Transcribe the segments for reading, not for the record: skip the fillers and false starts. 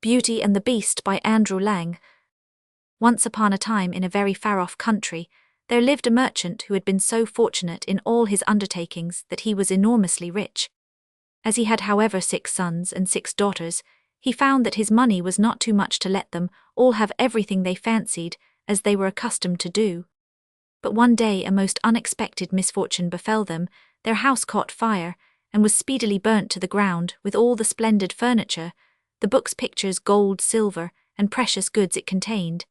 Beauty and the Beast by Andrew Lang. Once upon a time in a very far-off country, there lived a merchant who had been so fortunate in all his undertakings that he was enormously rich. As he had, however, 6 sons and 6 daughters, he found that his money was not too much to let them all have everything they fancied, as they were accustomed to do. But one day a most unexpected misfortune befell them. Their house caught fire, and was speedily burnt to the ground, with all the splendid furniture, the books, pictures, gold, silver, and precious goods it contained.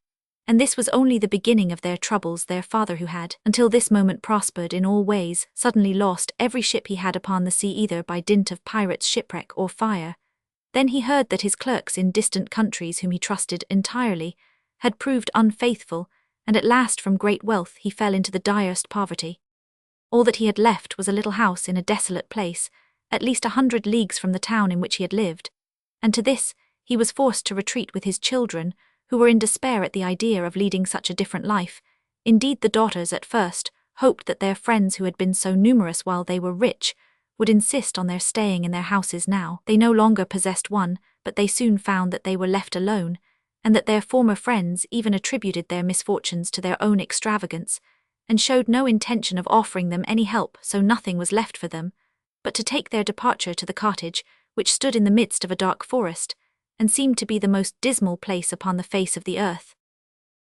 And this was only the beginning of their troubles. Their father, who had until this moment prospered in all ways, suddenly lost every ship he had upon the sea, either by dint of pirates' shipwreck or fire. Then he heard that his clerks in distant countries, whom he trusted entirely, had proved unfaithful, and at last from great wealth he fell into the direst poverty. All that he had left was a little house in a desolate place, at least 100 leagues from the town in which he had lived, and to this he was forced to retreat with his children, who were in despair at the idea of leading such a different life. Indeed, the daughters at first hoped that their friends, who had been so numerous while they were rich, would insist on their staying in their houses now they no longer possessed one, but they soon found that they were left alone, and that their former friends even attributed their misfortunes to their own extravagance, and showed no intention of offering them any help. So nothing was left for them but to take their departure to the cottage, which stood in the midst of a dark forest, and seemed to be the most dismal place upon the face of the earth.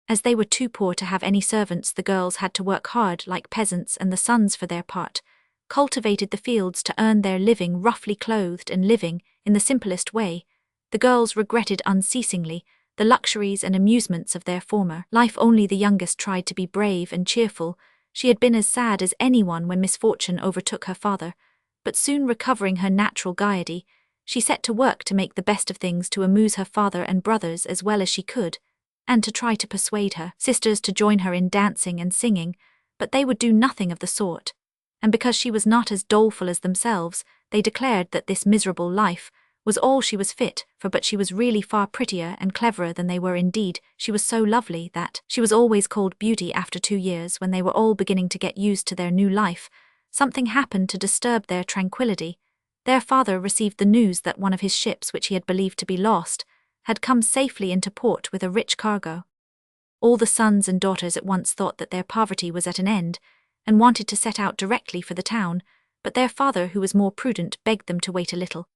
As they were too poor to have any servants, the girls had to work hard like peasants, and the sons, for their part, cultivated the fields to earn their living, roughly clothed and living in the simplest way. The girls regretted unceasingly the luxuries and amusements of their former life. Only the youngest tried to be brave and cheerful. She had been as sad as anyone when misfortune overtook her father, but soon recovering her natural gaiety, she set to work to make the best of things, to amuse her father and brothers as well as she could, and to try to persuade her sisters to join her in dancing and singing, but they would do nothing of the sort, and because she was not as doleful as themselves, they declared that this miserable life was all she was fit for. But she was really far prettier and cleverer than they were. Indeed, she was so lovely that she was always called Beauty. After 2 years, when they were all beginning to get used to their new life, something happened to disturb their tranquility. Their father received the news that one of his ships, which he had believed to be lost, had come safely into port with a rich cargo. All the sons and daughters at once thought that their poverty was at an end, and wanted to set out directly for the town, but their father, who was more prudent, begged them to wait a little,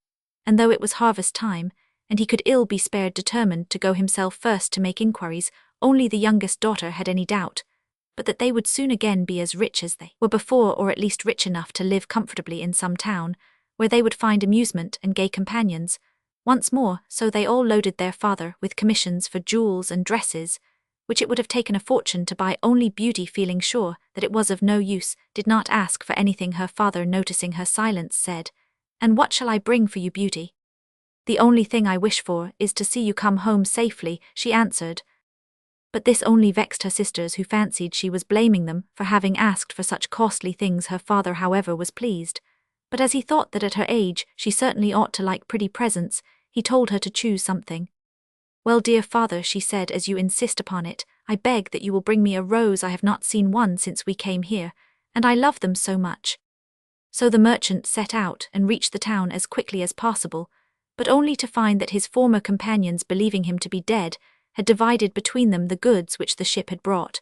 and though it was harvest time, and he could ill be spared, determined to go himself first to make inquiries. Only the youngest daughter had any doubt but that they would soon again be as rich as they were before, or at least rich enough to live comfortably in some town, where they would find amusement and gay companions once more. So they all loaded their father with commissions for jewels and dresses, which it would have taken a fortune to buy. Only Beauty, feeling sure that it was of no use, did not ask for anything. Her father, noticing her silence, said, "And what shall I bring for you, Beauty?" "The only thing I wish for is to see you come home safely," she answered. But this only vexed her sisters, who fancied she was blaming them for having asked for such costly things. Her father, however, was pleased, but as he thought that at her age she certainly ought to like pretty presents, he told her to choose something. "Well, dear father," she said, "as you insist upon it, I beg that you will bring me a rose. I have not seen one since we came here, and I love them so much." So the merchant set out and reached the town as quickly as possible, but only to find that his former companions, believing him to be dead, had divided between them the goods which the ship had brought,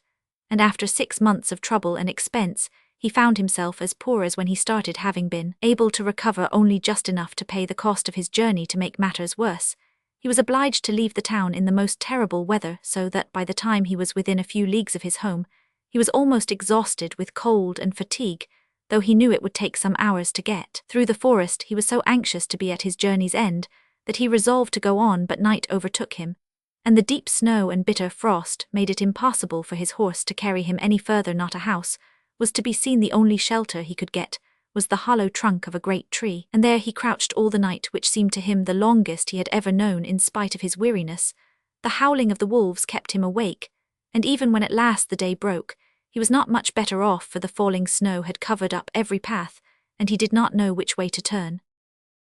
and after 6 months of trouble and expense, he found himself as poor as when he started, having been able to recover only just enough to pay the cost of his journey. To make matters worse, he was obliged to leave the town in the most terrible weather, so that by the time he was within a few leagues of his home, he was almost exhausted with cold and fatigue. Though he knew it would take some hours to get through the forest, he was so anxious to be at his journey's end that he resolved to go on, but night overtook him, and the deep snow and bitter frost made it impossible for his horse to carry him any further. Not a house was to be seen. The only shelter he could get was the hollow trunk of a great tree, and there he crouched all the night, which seemed to him the longest he had ever known. In spite of his weariness, the howling of the wolves kept him awake, and even when at last the day broke, he was not much better off, for the falling snow had covered up every path, and he did not know which way to turn.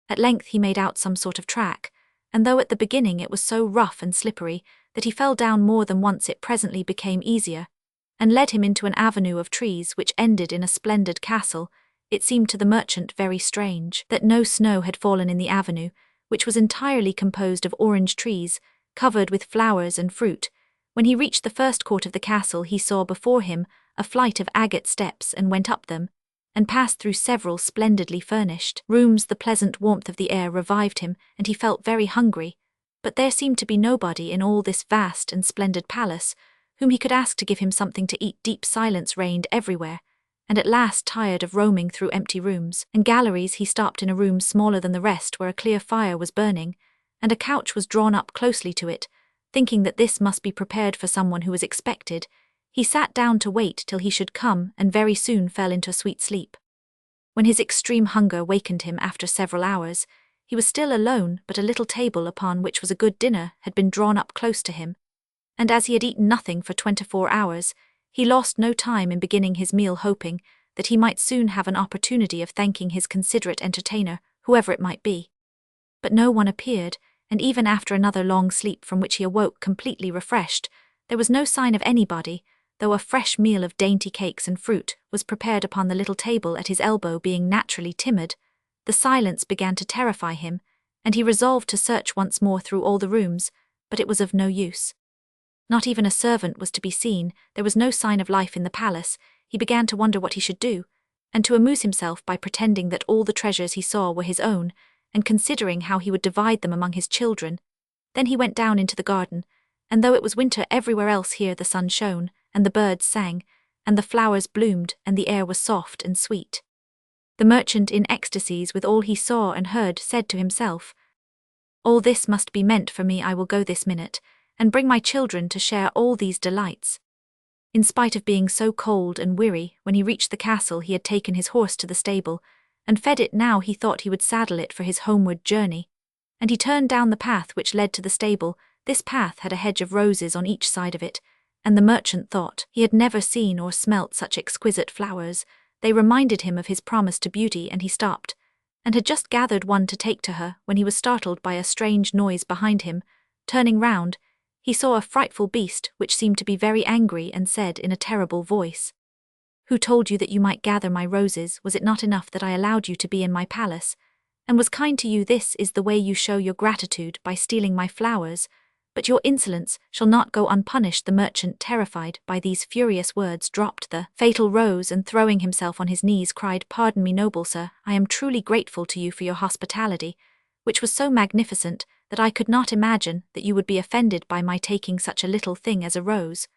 At length he made out some sort of track, and though at the beginning it was so rough and slippery that he fell down more than once, it presently became easier, and led him into an avenue of trees which ended in a splendid castle. It seemed to the merchant very strange that no snow had fallen in the avenue, which was entirely composed of orange trees, covered with flowers and fruit. When he reached the first court of the castle, he saw before him a flight of agate steps and went up them, and passed through several splendidly furnished rooms. The pleasant warmth of the air revived him, and he felt very hungry, but there seemed to be nobody in all this vast and splendid palace whom he could ask to give him something to eat. Deep silence reigned everywhere, and at last, tired of roaming through empty rooms and galleries, he stopped in a room smaller than the rest where a clear fire was burning, and a couch was drawn up closely to it. Thinking that this must be prepared for someone who was expected, he sat down to wait till he should come, and very soon fell into a sweet sleep. When his extreme hunger wakened him after several hours, he was still alone, but a little table upon which was a good dinner had been drawn up close to him, and as he had eaten nothing for 24 hours, he lost no time in beginning his meal, hoping that he might soon have an opportunity of thanking his considerate entertainer, whoever it might be. But no one appeared, and even after another long sleep from which he awoke completely refreshed, there was no sign of anybody, though a fresh meal of dainty cakes and fruit was prepared upon the little table at his elbow. Being naturally timid, the silence began to terrify him, and he resolved to search once more through all the rooms, but it was of no use. Not even a servant was to be seen. There was no sign of life in the palace. He began to wonder what he should do, and to amuse himself by pretending that all the treasures he saw were his own, and considering how he would divide them among his children. Then he went down into the garden, and though it was winter everywhere else, here the sun shone, and the birds sang, and the flowers bloomed, and the air was soft and sweet. The merchant, in ecstasies with all he saw and heard, said to himself, "All this must be meant for me. I will go this minute, and bring my children to share all these delights." In spite of being so cold and weary, when he reached the castle he had taken his horse to the stable, and fed it. Now he thought he would saddle it for his homeward journey, and he turned down the path which led to the stable. This path had a hedge of roses on each side of it, and the merchant thought he had never seen or smelt such exquisite flowers. They reminded him of his promise to Beauty, and he stopped, and had just gathered one to take to her, when he was startled by a strange noise behind him. Turning round, he saw a frightful beast which seemed to be very angry, and said in a terrible voice, "Who told you that you might gather my roses? Was it not enough that I allowed you to be in my palace, and was kind to you? This is the way you show your gratitude, by stealing my flowers, but your insolence shall not go unpunished." The merchant, terrified by these furious words, dropped the fatal rose, and throwing himself on his knees cried, "Pardon me, noble sir, I am truly grateful to you for your hospitality, which was so magnificent that I could not imagine that you would be offended by my taking such a little thing as a rose."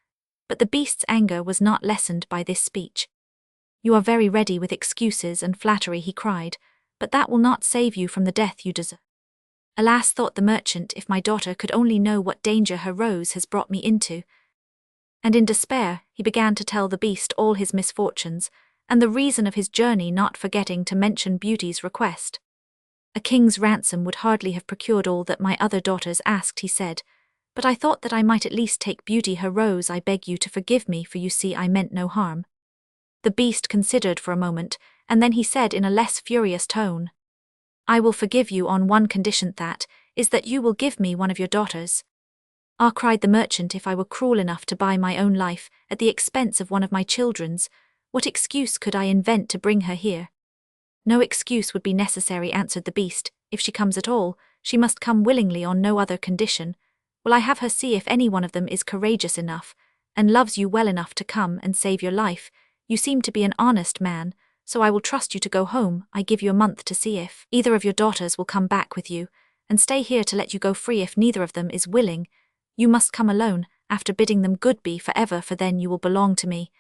But the beast's anger was not lessened by this speech. "You are very ready with excuses and flattery," he cried, "but that will not save you from the death you deserve." "Alas," thought the merchant, "if my daughter could only know what danger her rose has brought me into." And in despair he began to tell the beast all his misfortunes, and the reason of his journey, not forgetting to mention Beauty's request. "A king's ransom would hardly have procured all that my other daughters asked," he said, "but I thought that I might at least take Beauty her rose. I beg you to forgive me, for you see I meant no harm." The beast considered for a moment, and then he said in a less furious tone, "I will forgive you on one condition, that is that you will give me one of your daughters." "Ah," cried the merchant, "if I were cruel enough to buy my own life at the expense of one of my children's, what excuse could I invent to bring her here?" "No excuse would be necessary," answered the beast. "If she comes at all, she must come willingly, on no other condition. Will I have her see if any one of them is courageous enough, and loves you well enough to come and save your life. You seem to be an honest man, so I will trust you to go home. I give you a month to see if either of your daughters will come back with you, and stay here to let you go free. If neither of them is willing, you must come alone, after bidding them good be forever, for then you will belong to me.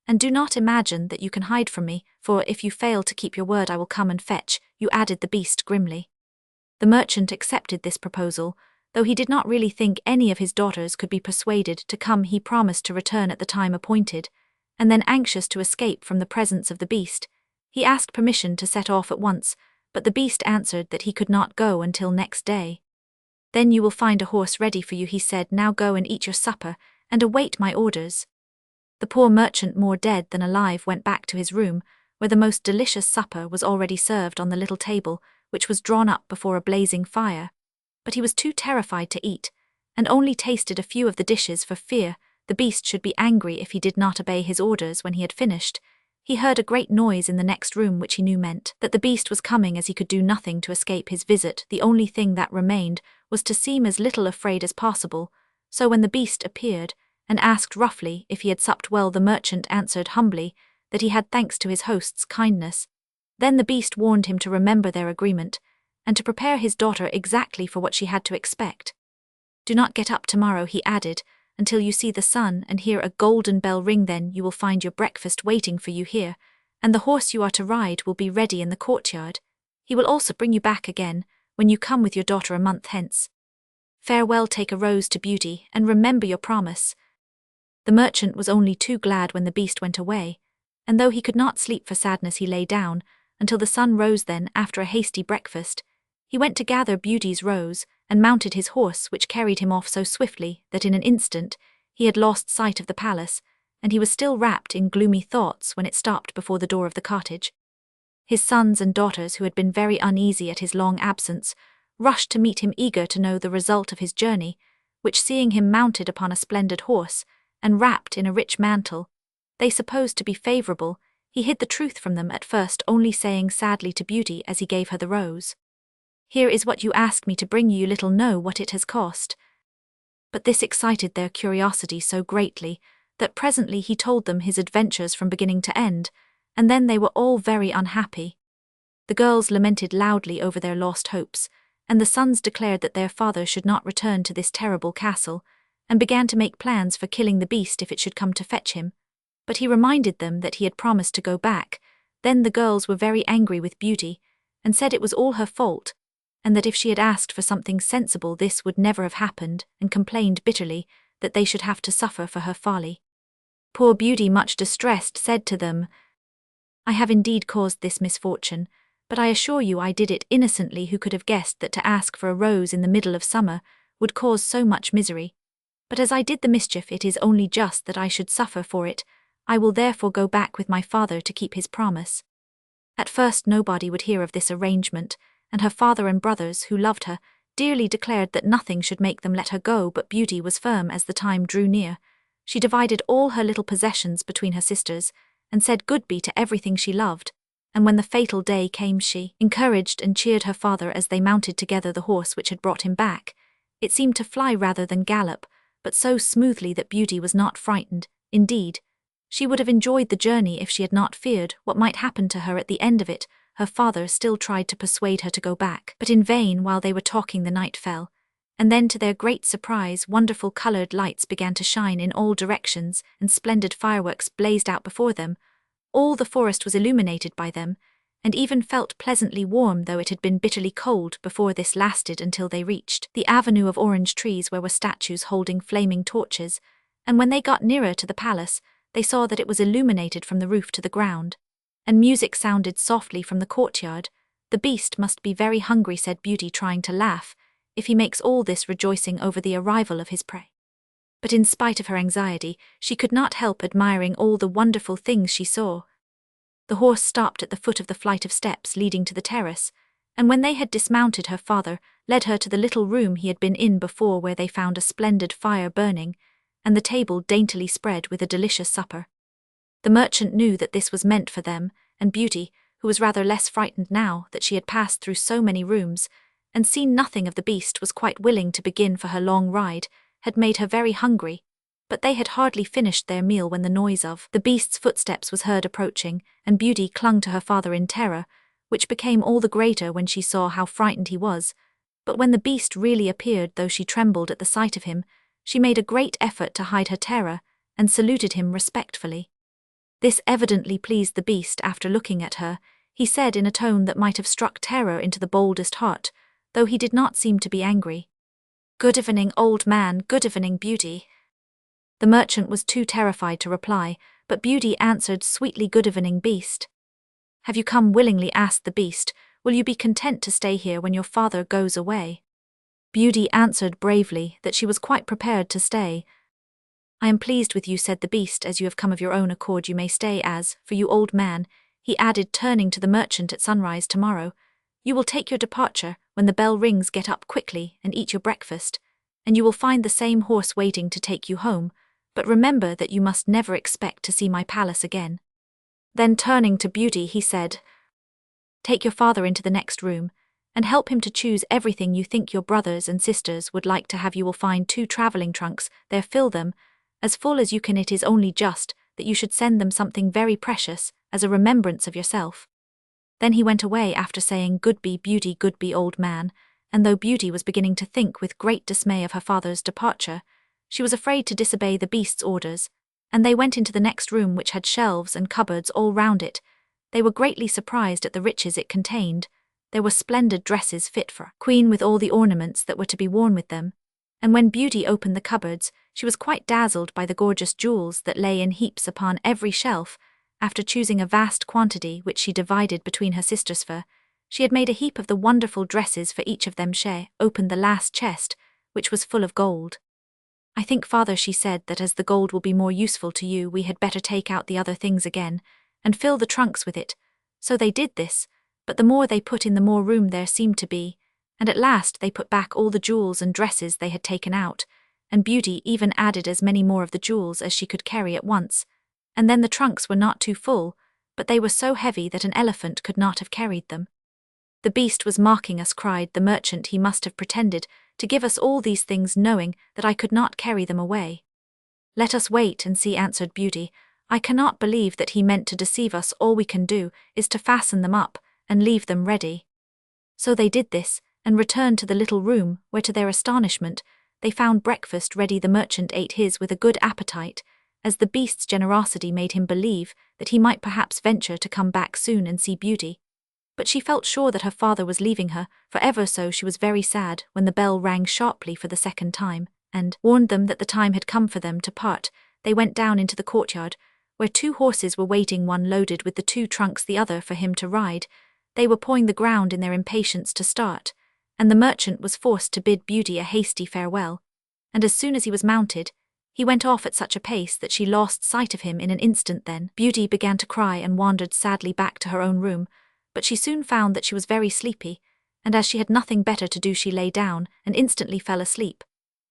And do not imagine that you can hide from me, for if you fail to keep your word I will come and fetch you," added the beast grimly. The merchant accepted this proposal, though he did not really think any of his daughters could be persuaded to come. He promised to return at the time appointed, and then, anxious to escape from the presence of the beast, he asked permission to set off at once, but the beast answered that he could not go until next day. "Then you will find a horse ready for you," he said. "Now go and eat your supper, and await my orders." The poor merchant, more dead than alive, went back to his room, where the most delicious supper was already served on the little table, which was drawn up before a blazing fire. But he was too terrified to eat, and only tasted a few of the dishes for fear the beast should be angry if he did not obey his orders. When he had finished, He heard a great noise in the next room which he knew meant that the beast was coming, as he could do nothing to escape his visit. The only thing that remained was to seem as little afraid as possible. So when the beast appeared and asked roughly if he had supped well, the merchant answered humbly that he had, thanks to his host's kindness. Then the beast warned him to remember their agreement and to prepare his daughter exactly for what she had to expect. "Do not get up tomorrow," he added, "until you see the sun and hear a golden bell ring. Then you will find your breakfast waiting for you here, and the horse you are to ride will be ready in the courtyard. He will also bring you back again when you come with your daughter a month hence. Farewell, take a rose to Beauty, and remember your promise." The merchant was only too glad when the beast went away, and though he could not sleep for sadness, he lay down until the sun rose. Then, after a hasty breakfast, he went to gather Beauty's rose and mounted his horse, which carried him off so swiftly that in an instant he had lost sight of the palace, and he was still wrapped in gloomy thoughts when it stopped before the door of the cottage. His sons and daughters, who had been very uneasy at his long absence, rushed to meet him, eager to know the result of his journey, which, seeing him mounted upon a splendid horse and wrapped in a rich mantle, they supposed to be favourable. He hid the truth from them at first, only saying sadly to Beauty as he gave her the rose, "Here is what you asked me to bring you. You little know what it has cost." But this excited their curiosity so greatly that presently he told them his adventures from beginning to end, and then they were all very unhappy. The girls lamented loudly over their lost hopes, and the sons declared that their father should not return to this terrible castle, and began to make plans for killing the beast if it should come to fetch him. But he reminded them that he had promised to go back. Then the girls were very angry with Beauty, and said it was all her fault, and that if she had asked for something sensible this would never have happened, and complained bitterly that they should have to suffer for her folly. Poor Beauty, much distressed, said to them, "I have indeed caused this misfortune, but I assure you I did it innocently. Who could have guessed that to ask for a rose in the middle of summer would cause so much misery? But as I did the mischief, it is only just that I should suffer for it. I will therefore go back with my father to keep his promise." At first nobody would hear of this arrangement, and her father and brothers, who loved her dearly, declared that nothing should make them let her go. But Beauty was firm. As the time drew near, she divided all her little possessions between her sisters, and said goodbye to everything she loved. And when the fatal day came, she encouraged and cheered her father as they mounted together the horse which had brought him back. It seemed to fly rather than gallop, but so smoothly that Beauty was not frightened. Indeed, she would have enjoyed the journey if she had not feared what might happen to her at the end of it. Her father still tried to persuade her to go back, but in vain. While they were talking, the night fell, and then to their great surprise wonderful coloured lights began to shine in all directions, and splendid fireworks blazed out before them. All the forest was illuminated by them, and even felt pleasantly warm, though it had been bitterly cold before. This lasted until they reached the avenue of orange trees, where were statues holding flaming torches, and when they got nearer to the palace, they saw that it was illuminated from the roof to the ground, and music sounded softly from the courtyard. "The beast must be very hungry," said Beauty, trying to laugh, "if he makes all this rejoicing over the arrival of his prey." But in spite of her anxiety, she could not help admiring all the wonderful things she saw. The horse stopped at the foot of the flight of steps leading to the terrace, and when they had dismounted, her father led her to the little room he had been in before, where they found a splendid fire burning, and the table daintily spread with a delicious supper. The merchant knew that this was meant for them, and Beauty, who was rather less frightened now that she had passed through so many rooms and seen nothing of the beast, was quite willing to begin, for her long ride had made her very hungry. But they had hardly finished their meal when the noise of the beast's footsteps was heard approaching, and Beauty clung to her father in terror, which became all the greater when she saw how frightened he was. But when the beast really appeared, though she trembled at the sight of him, she made a great effort to hide her terror and saluted him respectfully. This evidently pleased the beast. After looking at her, he said in a tone that might have struck terror into the boldest heart, though he did not seem to be angry, "Good evening, old man." "Good evening, Beauty." The merchant was too terrified to reply, but Beauty answered sweetly, "Good evening, beast." "Have you come willingly?" asked the beast. "Will you be content to stay here when your father goes away?" Beauty answered bravely that she was quite prepared to stay. "I am pleased with you," said the beast. "As you have come of your own accord, you may stay. As for you, old man," he added, turning to the merchant, "at sunrise tomorrow, you will take your departure. When the bell rings, get up quickly and eat your breakfast, and you will find the same horse waiting to take you home. But remember that you must never expect to see my palace again." Then turning to Beauty, he said, "Take your father into the next room, and help him to choose everything you think your brothers and sisters would like to have. You will find 2 traveling trunks there. Fill them as full as you can. It is only just that you should send them something very precious as a remembrance of yourself." Then he went away after saying, "Good be Beauty, good be old man," and though Beauty was beginning to think with great dismay of her father's departure, she was afraid to disobey the beast's orders, and they went into the next room, which had shelves and cupboards all round it. They were greatly surprised at the riches it contained. There were splendid dresses fit for a queen, with all the ornaments that were to be worn with them, and when Beauty opened the cupboards, she was quite dazzled by the gorgeous jewels that lay in heaps upon every shelf. After choosing a vast quantity, which she divided between her sisters, for she had made a heap of the wonderful dresses for each of them, she opened the last chest, which was full of gold. "I think, father," she said, "that as the gold will be more useful to you, we had better take out the other things again, and fill the trunks with it." So they did this, but the more they put in, the more room there seemed to be, and at last they put back all the jewels and dresses they had taken out, and Beauty even added as many more of the jewels as she could carry at once, and then the trunks were not too full, but they were so heavy that an elephant could not have carried them. "The beast was mocking us," cried the merchant. "He must have pretended to give us all these things, knowing that I could not carry them away." "Let us wait and see," answered Beauty. "I cannot believe that he meant to deceive us. All we can do is to fasten them up and leave them ready." So they did this, and returned to the little room, where to their astonishment they found breakfast ready. The merchant ate his with a good appetite, as the beast's generosity made him believe that he might perhaps venture to come back soon and see Beauty. But she felt sure that her father was leaving her forever, so she was very sad when the bell rang sharply for the second time, and warned them that the time had come for them to part. They went down into the courtyard, where 2 horses were waiting, one loaded with the 2 trunks, the other for him to ride. They were pawing the ground in their impatience to start, and the merchant was forced to bid Beauty a hasty farewell, and as soon as he was mounted, he went off at such a pace that she lost sight of him in an instant. Then Beauty began to cry and wandered sadly back to her own room, but she soon found that she was very sleepy, and as she had nothing better to do, she lay down and instantly fell asleep.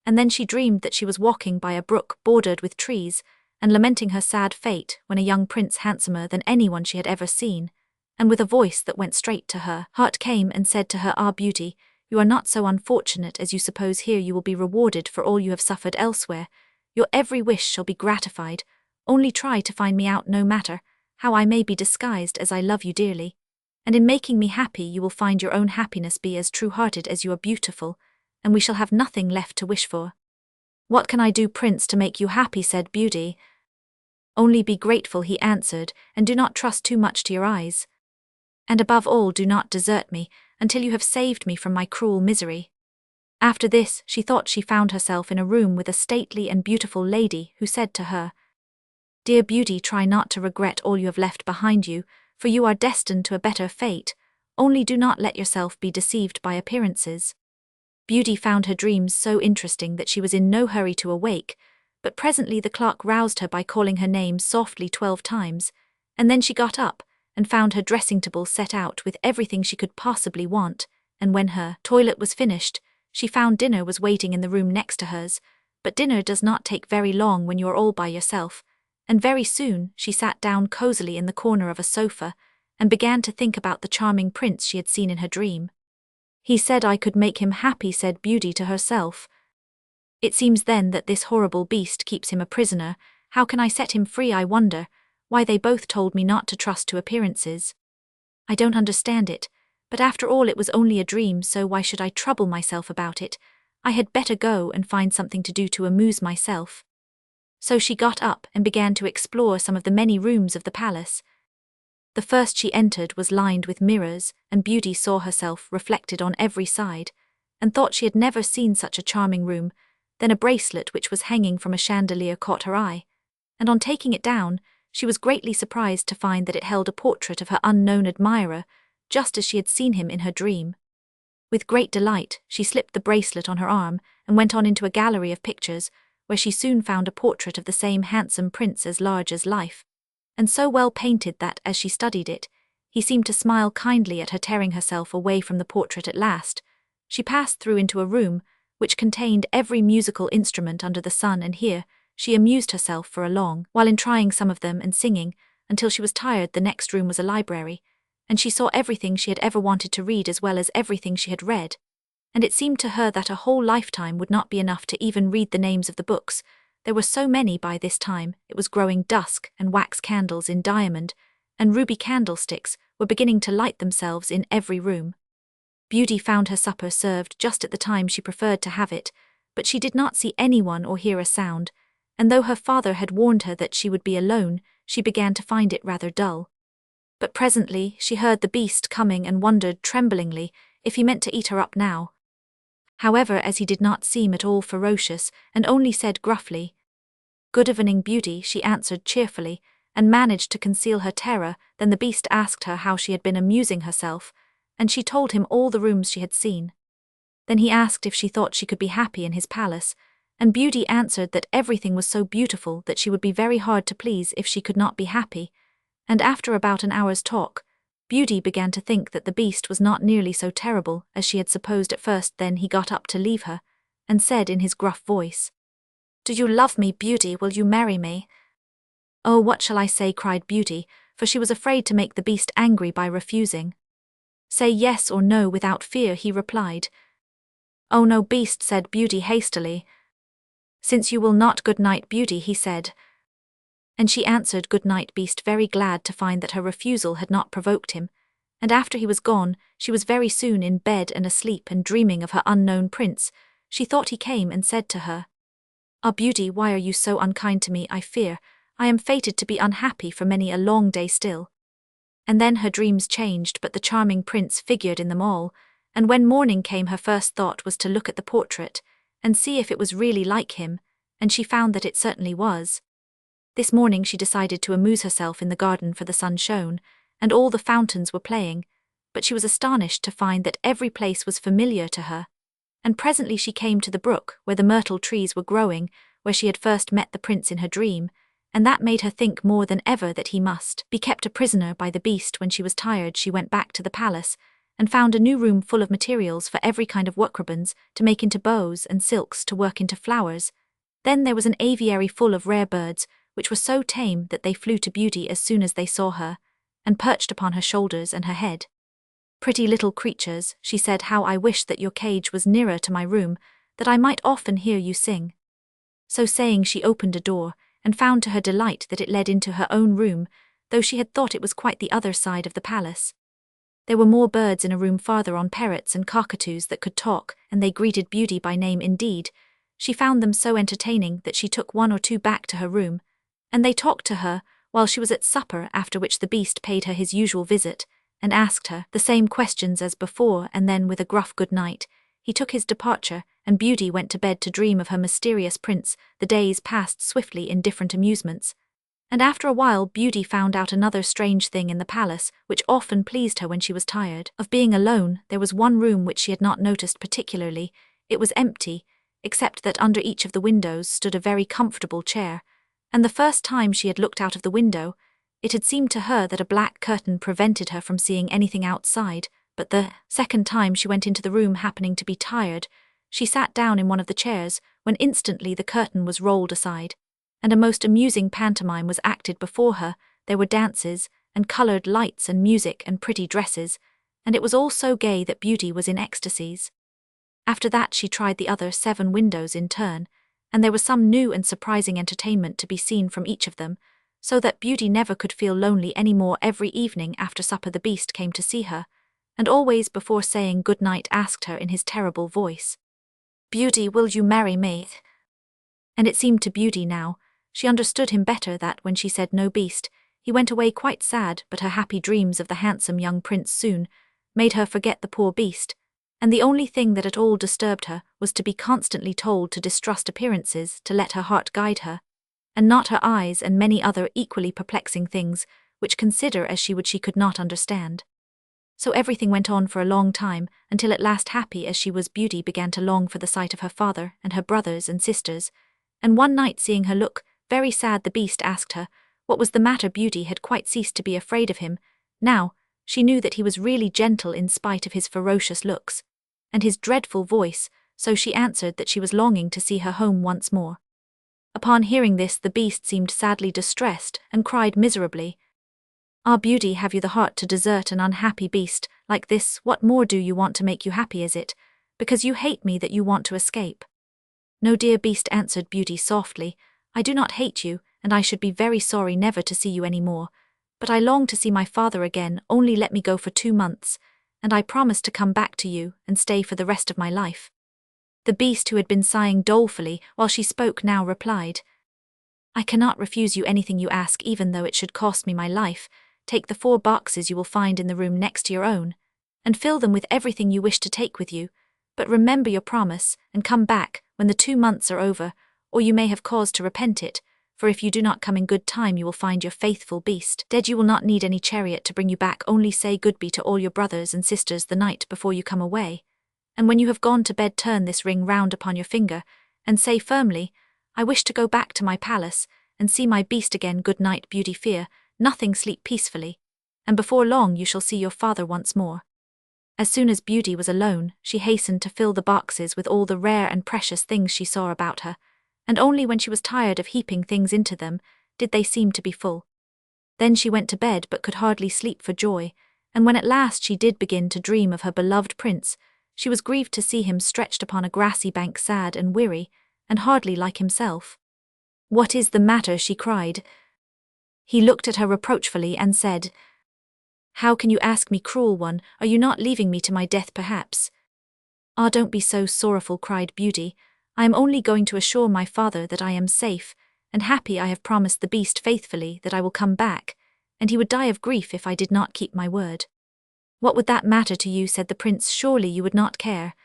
And then she dreamed that she was walking by a brook bordered with trees, and lamenting her sad fate, when a young prince, handsomer than anyone she had ever seen, and with a voice that went straight to her heart, came and said to her, "Ah, Beauty, you are not so unfortunate as you suppose. Here you will be rewarded for all you have suffered elsewhere. Your every wish shall be gratified. Only try to find me out, no matter how I may be disguised, as I love you dearly. And in making me happy you will find your own happiness. Be as true-hearted as you are beautiful, and we shall have nothing left to wish for." "What can I do, Prince, to make you happy?" said Beauty. "Only be grateful," he answered, "and do not trust too much to your eyes. And above all, do not desert me until you have saved me from my cruel misery." After this, she thought she found herself in a room with a stately and beautiful lady, who said to her, "Dear Beauty, try not to regret all you have left behind you, for you are destined to a better fate. Only do not let yourself be deceived by appearances." Beauty found her dreams so interesting that she was in no hurry to awake, but presently the clock roused her by calling her name softly 12 times, and then she got up and found her dressing table set out with everything she could possibly want, and when her toilet was finished, she found dinner was waiting in the room next to hers. But dinner does not take very long when you are all by yourself, and very soon she sat down cozily in the corner of a sofa and began to think about the charming prince she had seen in her dream. "He said I could make him happy," said Beauty to herself. "It seems then that this horrible beast keeps him a prisoner. How can I set him free, I wonder? Why, they both told me not to trust to appearances. I don't understand it, but after all it was only a dream, so why should I trouble myself about it? I had better go and find something to do to amuse myself." So she got up and began to explore some of the many rooms of the palace. The first she entered was lined with mirrors, and Beauty saw herself reflected on every side, and thought she had never seen such a charming room. Then a bracelet which was hanging from a chandelier caught her eye, and on taking it down, she was greatly surprised to find that it held a portrait of her unknown admirer, just as she had seen him in her dream. With great delight, she slipped the bracelet on her arm and went on into a gallery of pictures, where she soon found a portrait of the same handsome prince, as large as life, and so well painted that, as she studied it, he seemed to smile kindly at her. Tearing herself away from the portrait at last, she passed through into a room which contained every musical instrument under the sun, and here she amused herself for a long while in trying some of them and singing, until she was tired. The next room was a library, and she saw everything she had ever wanted to read as well as everything she had read. And it seemed to her that a whole lifetime would not be enough to even read the names of the books. There were so many by this time. It was growing dusk, and wax candles in diamond and ruby candlesticks were beginning to light themselves in every room. Beauty found her supper served just at the time she preferred to have it, but she did not see anyone or hear a sound, and though her father had warned her that she would be alone, she began to find it rather dull. But presently she heard the beast coming and wondered tremblingly if he meant to eat her up now. However, as he did not seem at all ferocious and only said gruffly, "Good evening, Beauty," she answered cheerfully, and managed to conceal her terror. Then the beast asked her how she had been amusing herself, and she told him all the rooms she had seen. Then he asked if she thought she could be happy in his palace, and Beauty answered that everything was so beautiful that she would be very hard to please if she could not be happy. And after about an hour's talk, Beauty began to think that the beast was not nearly so terrible as she had supposed at first. Then he got up to leave her, and said in his gruff voice, "Do you love me, Beauty? Will you marry me?" "Oh, what shall I say?" cried Beauty, for she was afraid to make the beast angry by refusing. "Say yes or no without fear," he replied. "Oh no, beast," said Beauty hastily. "Since you will not, good night, Beauty," he said. And she answered, "Good night, beast," very glad to find that her refusal had not provoked him. And after he was gone, she was very soon in bed and asleep and dreaming of her unknown prince. She thought he came and said to her, "Ah, Beauty, why are you so unkind to me? I fear I am fated to be unhappy for many a long day still." And then her dreams changed, but the charming prince figured in them all, and when morning came her first thought was to look at the portrait and see if it was really like him, and she found that it certainly was. This morning she decided to amuse herself in the garden, for the sun shone, and all the fountains were playing, but she was astonished to find that every place was familiar to her. And presently she came to the brook where the myrtle trees were growing, where she had first met the prince in her dream, and that made her think more than ever that he must be kept a prisoner by the beast. When she was tired, she went back to the palace, and found a new room full of materials for every kind of work ribbons to make into bows and silks to work into flowers. Then there was an aviary full of rare birds, which were so tame that they flew to Beauty as soon as they saw her, and perched upon her shoulders and her head. "Pretty little creatures," she said, "how I wish that your cage was nearer to my room, that I might often hear you sing." So saying, she opened a door, and found to her delight that it led into her own room, though she had thought it was quite the other side of the palace. There were more birds in a room farther on, parrots and cockatoos that could talk, and they greeted Beauty by name. Indeed, she found them so entertaining that she took one or two back to her room, and they talked to her while she was at supper, after which the beast paid her his usual visit, and asked her the same questions as before, and then with a gruff good night, he took his departure, and Beauty went to bed to dream of her mysterious prince. The days passed swiftly in different amusements, and after a while Beauty found out another strange thing in the palace, which often pleased her when she was tired of being alone. There was one room which she had not noticed particularly. It was empty, except that under each of the windows stood a very comfortable chair, and the first time she had looked out of the window, it had seemed to her that a black curtain prevented her from seeing anything outside. But the second time she went into the room, happening to be tired, she sat down in one of the chairs, when instantly the curtain was rolled aside, and a most amusing pantomime was acted before her. There were dances, and coloured lights, and music, and pretty dresses, and it was all so gay that Beauty was in ecstasies. After that she tried the other 7 windows in turn, and there was some new and surprising entertainment to be seen from each of them, so that Beauty never could feel lonely any more. Every evening after supper the beast came to see her, and always before saying good night asked her in his terrible voice, "Beauty, will you marry me?" And it seemed to Beauty now, she understood him better, that when she said no, beast, he went away quite sad, but her happy dreams of the handsome young prince soon made her forget the poor beast, and the only thing that at all disturbed her was to be constantly told to distrust appearances, to let her heart guide her, and not her eyes, and many other equally perplexing things, which consider as she would she could not understand. So everything went on for a long time, until at last, happy as she was, Beauty began to long for the sight of her father and her brothers and sisters, and one night, seeing her look very sad, the beast asked her what was the matter. Beauty had quite ceased to be afraid of him. Now she knew that he was really gentle in spite of his ferocious looks and his dreadful voice, so she answered that she was longing to see her home once more. Upon hearing this, the beast seemed sadly distressed and cried miserably, Ah, Beauty, have you the heart to desert an unhappy beast like this? What more do you want to make you happy, is it? Because you hate me that you want to escape? No, dear Beast, answered Beauty softly, I do not hate you, and I should be very sorry never to see you any more. But I long to see my father again. Only let me go for 2 months, and I promise to come back to you and stay for the rest of my life. The Beast, who had been sighing dolefully while she spoke, now replied, I cannot refuse you anything you ask, even though it should cost me my life. Take the 4 boxes you will find in the room next to your own, and fill them with everything you wish to take with you. But remember your promise, and come back when the 2 months are over, or you may have cause to repent it, for if you do not come in good time you will find your faithful Beast dead. You will not need any chariot to bring you back. Only say goodbye to all your brothers and sisters the night before you come away. And when you have gone to bed, turn this ring round upon your finger, and say firmly, I wish to go back to my palace, and see my Beast again. Good night, Beauty, fear nothing, sleep peacefully, and before long you shall see your father once more. As soon as Beauty was alone, she hastened to fill the boxes with all the rare and precious things she saw about her, and only when she was tired of heaping things into them did they seem to be full. Then she went to bed, but could hardly sleep for joy, and when at last she did begin to dream of her beloved prince, she was grieved to see him stretched upon a grassy bank, sad and weary, and hardly like himself. What is the matter? She cried. He looked at her reproachfully and said, How can you ask me, cruel one? Are you not leaving me to my death, perhaps? Ah, don't be so sorrowful, cried Beauty. I am only going to assure my father that I am safe and happy. I have promised the Beast faithfully that I will come back, and he would die of grief if I did not keep my word. What would that matter to you? Said the prince. Surely you would not care.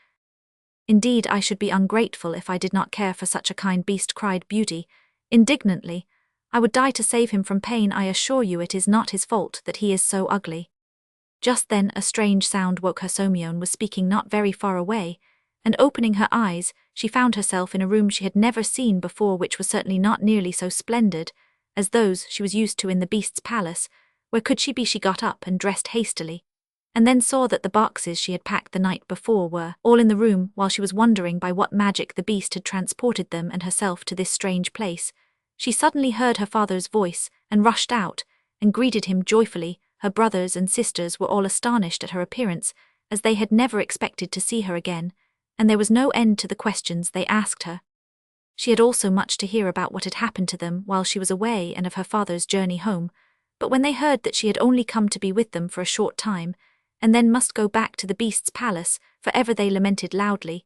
Indeed, I should be ungrateful if I did not care for such a kind beast, cried Beauty indignantly. I would die to save him from pain. I assure you it is not his fault that he is so ugly. Just then a strange sound woke her. Somione was speaking not very far away, and opening her eyes, she found herself in a room she had never seen before, which was certainly not nearly so splendid as those she was used to in the Beast's palace. Where could she be? She got up and dressed hastily, and then saw that the boxes she had packed the night before were all in the room. While she was wondering by what magic the Beast had transported them and herself to this strange place, she suddenly heard her father's voice and rushed out and greeted him joyfully. Her brothers and sisters were all astonished at her appearance, as they had never expected to see her again, and there was no end to the questions they asked her. She had also much to hear about what had happened to them while she was away and of her father's journey home, but when they heard that she had only come to be with them for a short time, and then must go back to the Beast's palace forever, they lamented loudly.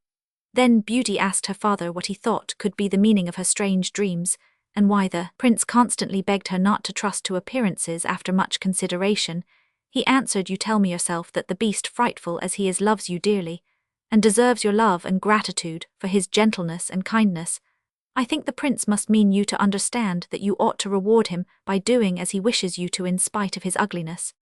Then Beauty asked her father what he thought could be the meaning of her strange dreams, and why the prince constantly begged her not to trust to appearances. After much consideration, he answered, You tell me yourself that the Beast, frightful as he is, loves you dearly, and deserves your love and gratitude for his gentleness and kindness. I think the prince must mean you to understand that you ought to reward him by doing as he wishes you to, in spite of his ugliness.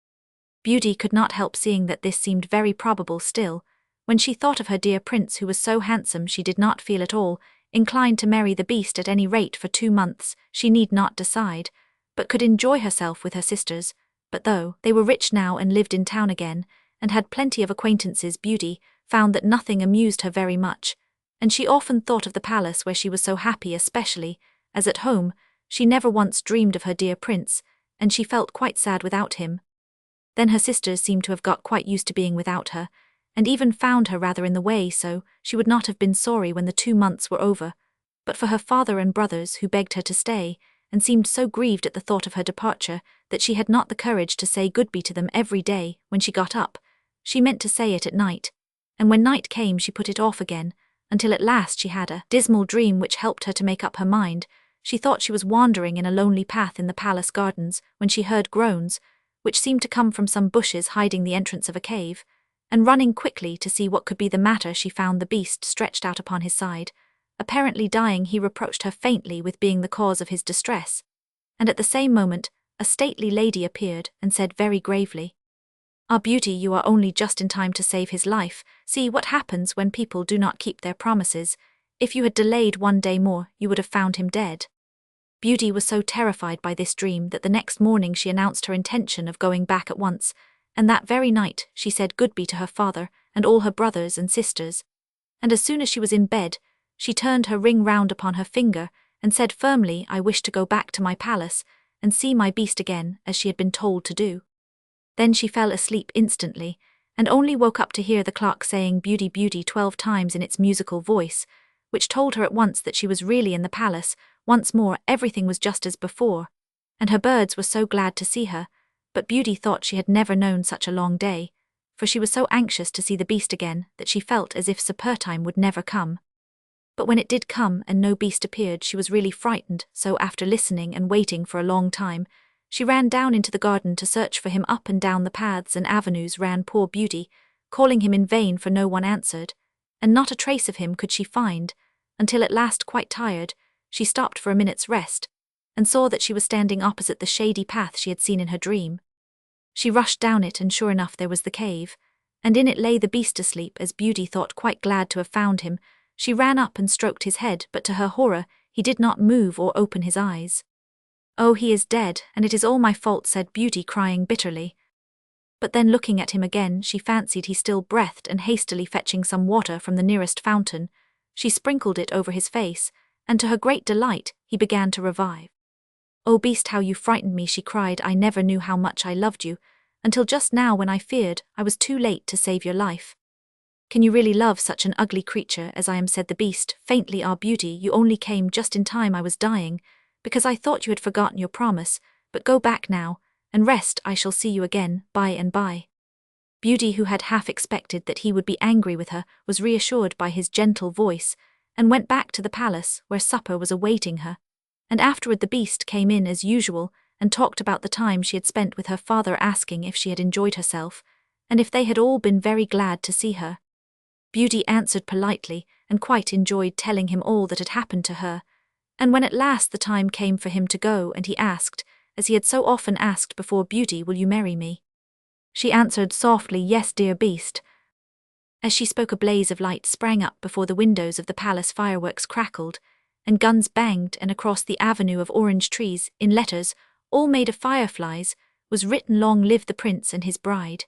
Beauty could not help seeing that this seemed very probable. Still, when she thought of her dear prince, who was so handsome, she did not feel at all inclined to marry the Beast. At any rate for 2 months she need not decide, but could enjoy herself with her sisters. But though they were rich now and lived in town again, and had plenty of acquaintances, Beauty found that nothing amused her very much, and she often thought of the palace where she was so happy, especially as at home she never once dreamed of her dear prince, and she felt quite sad without him. Then her sisters seemed to have got quite used to being without her, and even found her rather in the way, so she would not have been sorry when the 2 months were over. But for her father and brothers, who begged her to stay, and seemed so grieved at the thought of her departure that she had not the courage to say goodbye to them every day when she got up. She meant to say it at night, and when night came she put it off again, until at last she had a dismal dream which helped her to make up her mind. She thought she was wandering in a lonely path in the palace gardens when she heard groans, which seemed to come from some bushes hiding the entrance of a cave, and running quickly to see what could be the matter, she found the Beast stretched out upon his side, apparently dying. He reproached her faintly with being the cause of his distress, and at the same moment a stately lady appeared and said very gravely, Ah, Beauty, you are only just in time to save his life. See what happens when people do not keep their promises. If you had delayed 1 day more, you would have found him dead. Beauty was so terrified by this dream that the next morning she announced her intention of going back at once, and that very night she said goodbye to her father and all her brothers and sisters. And as soon as she was in bed, she turned her ring round upon her finger and said firmly, I wish to go back to my palace and see my Beast again, as she had been told to do. Then she fell asleep instantly, and only woke up to hear the clock saying "Beauty, beauty" 12 times in its musical voice, which told her at once that she was really in the palace. Once more everything was just as before, and her birds were so glad to see her, but Beauty thought she had never known such a long day, for she was so anxious to see the beast again that she felt as if supper time would never come. But when it did come and no beast appeared, she was really frightened, so after listening and waiting for a long time, she ran down into the garden to search for him. Up and down the paths and avenues ran poor Beauty, calling him in vain, for no one answered, and not a trace of him could she find, until at last, quite tired, she stopped for a minute's rest, and saw that she was standing opposite the shady path she had seen in her dream. She rushed down it, and sure enough there was the cave, and in it lay the beast asleep. As Beauty thought quite glad to have found him, she ran up and stroked his head, but to her horror he did not move or open his eyes. "Oh, he is dead, and it is all my fault," said Beauty, crying bitterly. But then, looking at him again, she fancied he still breathed, and hastily fetching some water from the nearest fountain, she sprinkled it over his face, and to her great delight he began to revive. "Oh, beast, how you frightened me," she cried. "I never knew how much I loved you, until just now, when I feared I was too late to save your life." "Can you really love such an ugly creature as I am?" said the beast, faintly. "Ah, Beauty, you only came just in time. I was dying, because I thought you had forgotten your promise, but go back now, and rest. I shall see you again, by and by." Beauty, who had half expected that he would be angry with her, was reassured by his gentle voice, and went back to the palace, where supper was awaiting her, and afterward the beast came in as usual, and talked about the time she had spent with her father, asking if she had enjoyed herself, and if they had all been very glad to see her. Beauty answered politely, and quite enjoyed telling him all that had happened to her, and when at last the time came for him to go, and he asked, as he had so often asked before, "Beauty, will you marry me?" she answered softly, "Yes, dear beast." As she spoke, a blaze of light sprang up before the windows of the palace, fireworks crackled, and guns banged, and across the avenue of orange trees, in letters, all made of fireflies, was written, "Long live the prince and his bride."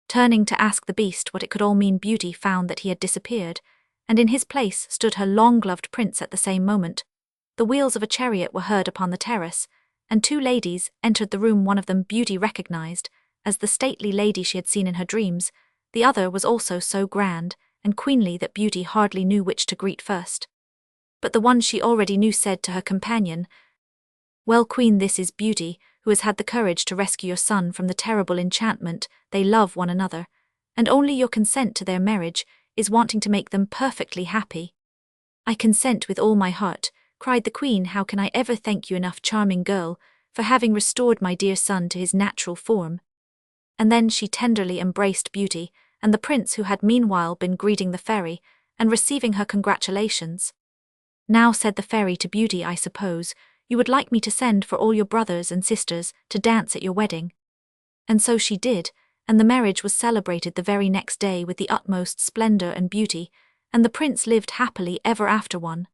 Turning to ask the beast what it could all mean, Beauty found that he had disappeared, and in his place stood her long-gloved prince. At the same moment, the wheels of a chariot were heard upon the terrace, and 2 ladies entered the room. One of them Beauty recognized as the stately lady she had seen in her dreams. The other was also so grand and queenly that Beauty hardly knew which to greet first. But the one she already knew said to her companion, "Well, Queen, this is Beauty, who has had the courage to rescue your son from the terrible enchantment. They love one another, and only your consent to their marriage is wanting to make them perfectly happy." "I consent with all my heart," cried the Queen. "How can I ever thank you enough, charming girl, for having restored my dear son to his natural form?" And then she tenderly embraced Beauty and the prince, who had meanwhile been greeting the fairy and receiving her congratulations. "Now," said the fairy to Beauty, "I suppose you would like me to send for all your brothers and sisters to dance at your wedding." And so she did, and the marriage was celebrated the very next day with the utmost splendor and beauty, and the prince lived happily ever after one.